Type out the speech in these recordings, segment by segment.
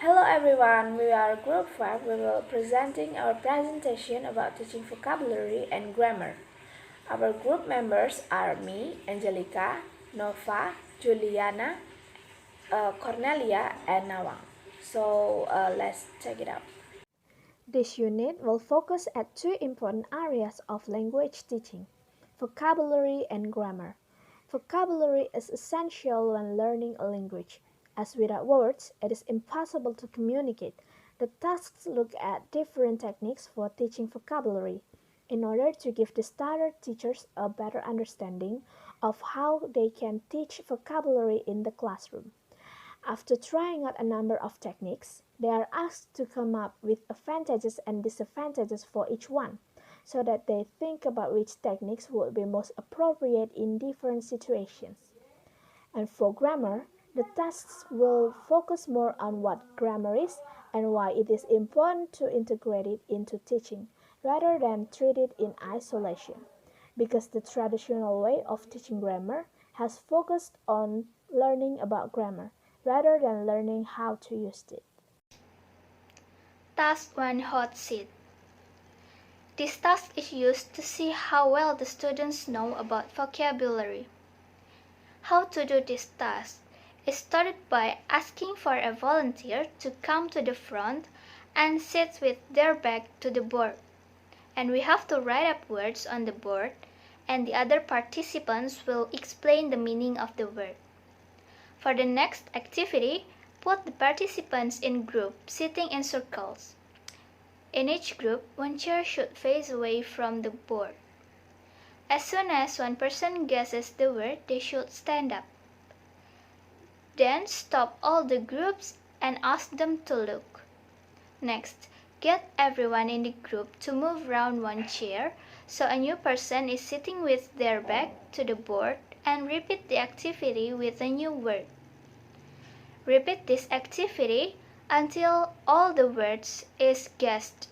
Hello everyone, we are Group 5. We will presenting our presentation about teaching vocabulary and grammar. Our group members are me, Enjelika, Nova, Juliana, Cornelia, and Nawang. Let's check it out. This unit will focus at two important areas of language teaching, vocabulary and grammar. Vocabulary is essential when learning a language, as without words it is impossible to communicate. The tasks look at different techniques for teaching vocabulary in order to give the starter teachers a better understanding of how they can teach vocabulary in the classroom. After trying out a number of techniques, they are asked to come up with advantages and disadvantages for each one, so that they think about which techniques would be most appropriate in different situations. And for grammar, the tasks will focus more on what grammar is and why it is important to integrate it into teaching, rather than treat it in isolation, because the traditional way of teaching grammar has focused on learning about grammar rather than learning how to use it. Task 1 Hot Seat. This task is used to see how well the students know about vocabulary. How to do this task is started by asking for a volunteer to come to the front and sit with their back to the board. And we have to write up words on the board, and the other participants will explain the meaning of the word. For the next activity, put the participants in groups sitting in circles. In each group, one chair should face away from the board. As soon as one person guesses the word, they should stand up. Then stop all the groups and ask them to look. Next, get everyone in the group to move round one chair so a new person is sitting with their back to the board, and repeat the activity with a new word. Repeat this activity until all the words is guessed.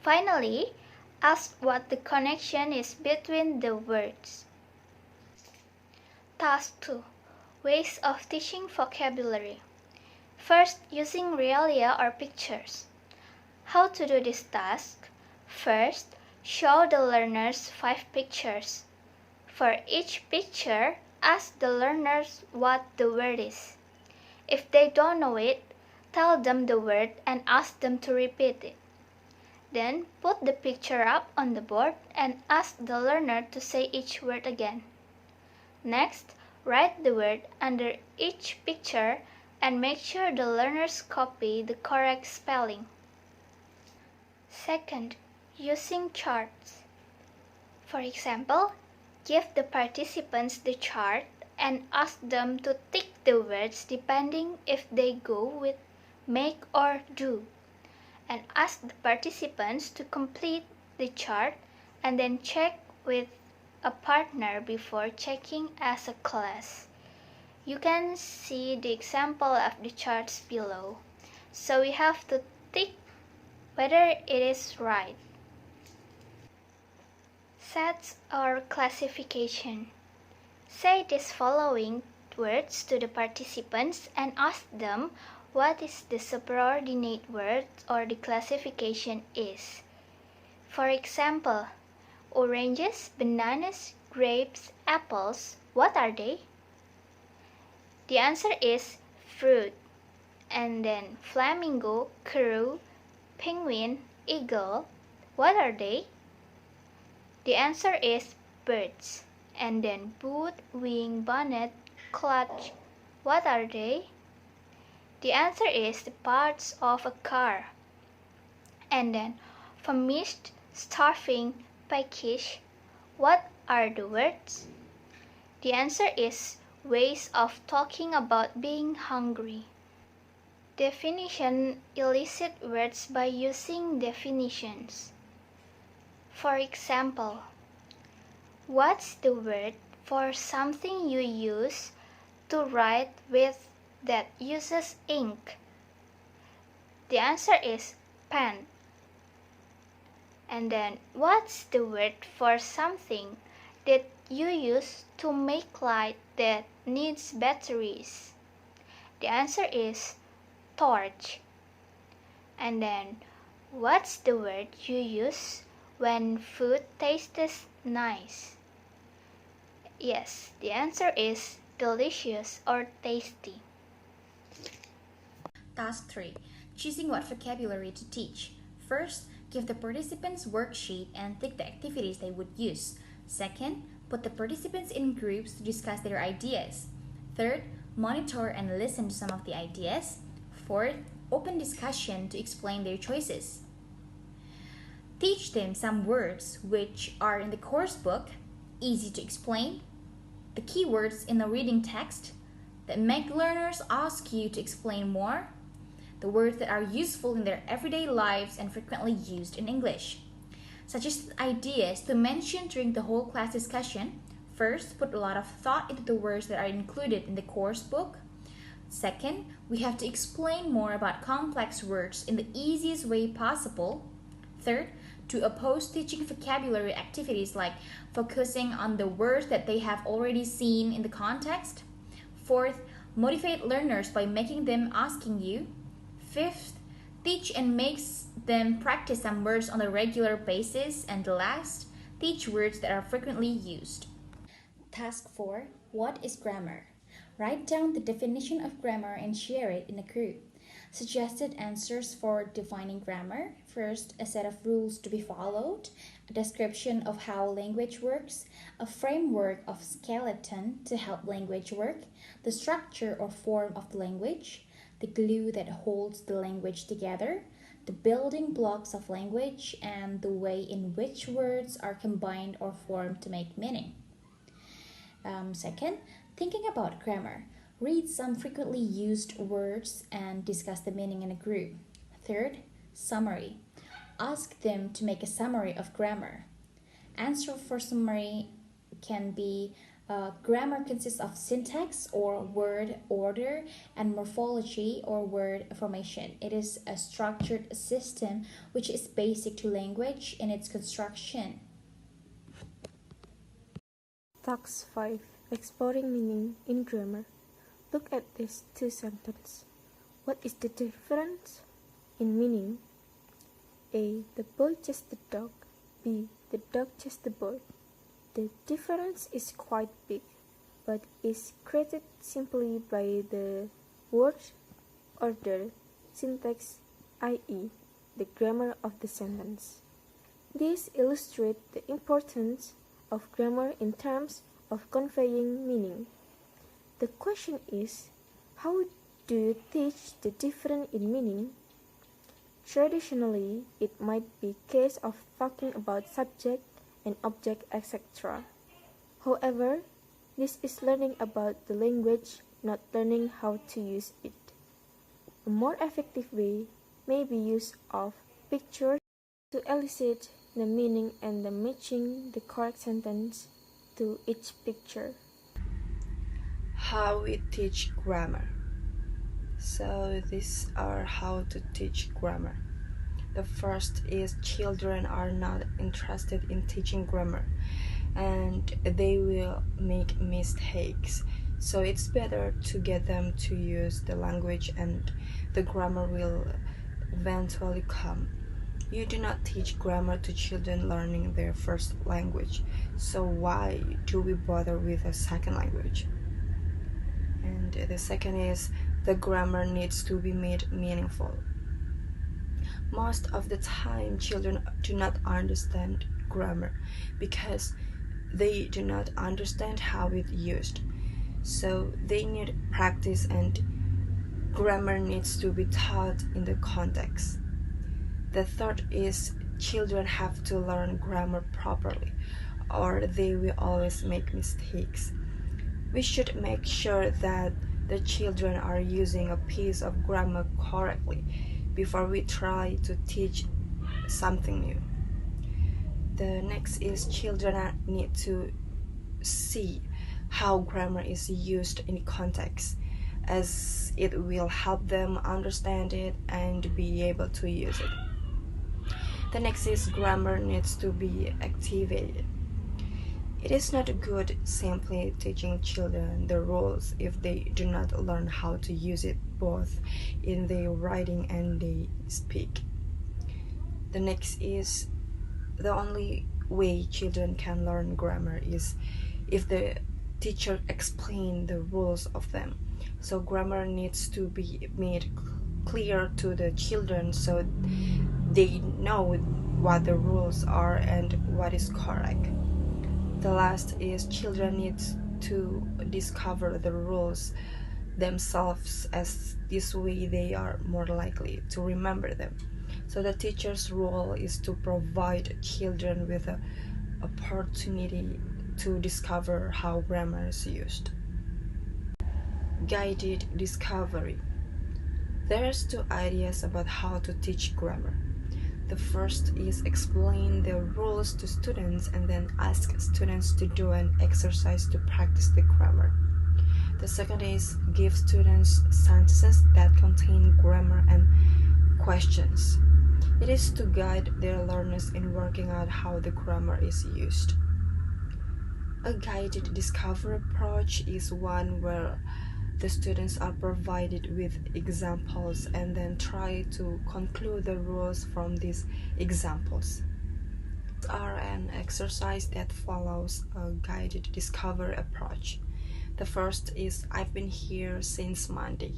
Finally, ask what the connection is between the words. Task 2. Ways of teaching vocabulary. First, using realia or pictures. How to do this task? First, show the learners 5 pictures. For each picture, ask the learners what the word is. If they don't know it, tell them the word and ask them to repeat it. Then put the picture up on the board and ask the learner to say each word again. Next, write the word under each picture and make sure the learners copy the correct spelling. Second, using charts. For example, give the participants the chart and ask them to tick the words depending if they go with make or do, and ask the participants to complete the chart and then check with a partner before checking as a class. You can see the example of the charts below, so we have to tick whether it is right. Sets or classification. Say these following words to the participants and ask them what is the subordinate word or the classification is. For example, oranges, bananas, grapes, apples, what are they? The answer is fruit. And then flamingo, crow, penguin, eagle, what are they? The answer is birds. And then boot, wing, bonnet, clutch, what are they? The answer is the parts of a car. And then famished, starving, peckish, what are the words? The answer is ways of talking about being hungry. Definition: elicit words by using definitions. For example, what's the word for something you use to write with that uses ink? The answer is pen. And then, what's the word for something that you use to make light that needs batteries? The answer is torch. And then, what's the word you use when food tastes nice? Yes, the answer is delicious or tasty. Task 3. Choosing what vocabulary to teach. First, give the participants worksheet and tick the activities they would use. Second, put the participants in groups to discuss their ideas. Third, monitor and listen to some of the ideas. Fourth, open discussion to explain their choices. Teach them some words which are in the course book, easy to explain, the keywords in the reading text that make learners ask you to explain more, the words that are useful in their everyday lives and frequently used in English. Suggest ideas to mention during the whole class discussion. First, put a lot of thought into the words that are included in the course book. Second, we have to explain more about complex words in the easiest way possible. Third, to oppose teaching vocabulary activities like focusing on the words that they have already seen in the context. Fourth, motivate learners by making them asking you. Fifth, teach and make them practice some words on a regular basis. And last, teach words that are frequently used. Task 4. What is grammar? Write down the definition of grammar and share it in a group. Suggested answers for defining grammar. First, a set of rules to be followed, a description of how language works, a framework of skeleton to help language work, the structure or form of the language, the glue that holds the language together, the building blocks of language, and the way in which words are combined or formed to make meaning. Second, thinking about grammar. Read some frequently used words and discuss the meaning in a group. Third, summary. Ask them to make a summary of grammar. Answer for summary can be grammar consists of syntax or word order and morphology or word formation. It is a structured system which is basic to language in its construction. Task 5. Exploring meaning in grammar. Look at these two sentences. What is the difference in meaning? A. The boy chased the dog. B. The dog chased the boy. The difference is quite big, but is created simply by the word order, syntax, i.e., the grammar of the sentence. This illustrates the importance of grammar in terms of conveying meaning. The question is, how do you teach the difference in meaning? Traditionally, it might be a case of talking about subject and object, etc. However, this is learning about the language, not learning how to use it. A more effective way may be use of pictures to elicit the meaning and the matching the correct sentence to each picture. How we teach grammar. So these are how to teach grammar. The first is children are not interested in teaching grammar and they will make mistakes. So it's better to get them to use the language and the grammar will eventually come. You do not teach grammar to children learning their first language. So why do we bother with a second language? And the second is the grammar needs to be made meaningful. Most of the time, children do not understand grammar because they do not understand how it's used. So they need practice and grammar needs to be taught in the context. The third is children have to learn grammar properly or they will always make mistakes. We should make sure that the children are using a piece of grammar correctly before we try to teach something new. The next is children need to see how grammar is used in context, as it will help them understand it and be able to use it. The next is grammar needs to be activated. It is not good simply teaching children the rules if they do not learn how to use it both in their writing and they speak. The next is the only way children can learn grammar is if the teacher explains the rules of them. So grammar needs to be made clear to the children so they know what the rules are and what is correct. The last is children need to discover the rules themselves, as this way they are more likely to remember them. So the teacher's role is to provide children with an opportunity to discover how grammar is used. Guided discovery. There's two ideas about how to teach grammar. The first is explain the rules to students and then ask students to do an exercise to practice the grammar. The second is give students sentences that contain grammar and questions. It is to guide their learners in working out how the grammar is used. A guided discovery approach is one where the students are provided with examples and then try to conclude the rules from these examples. These are an exercise that follows a guided discovery approach. The first is I've been here since Monday.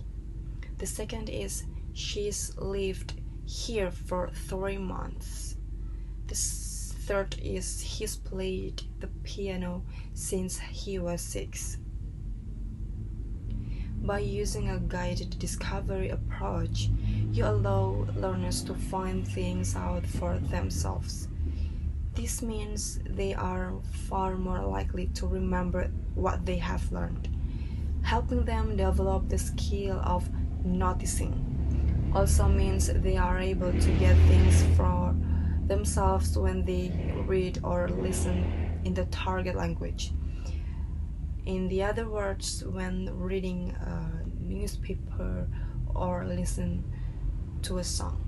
The second is she's lived here for 3 months. The third is he's played the piano since he was 6. By using a guided discovery approach, you allow learners to find things out for themselves. This means they are far more likely to remember what they have learned, helping them develop the skill of noticing. Also means they are able to get things for themselves when they read or listen in the target language. In the other words, when reading a newspaper or listen to a song.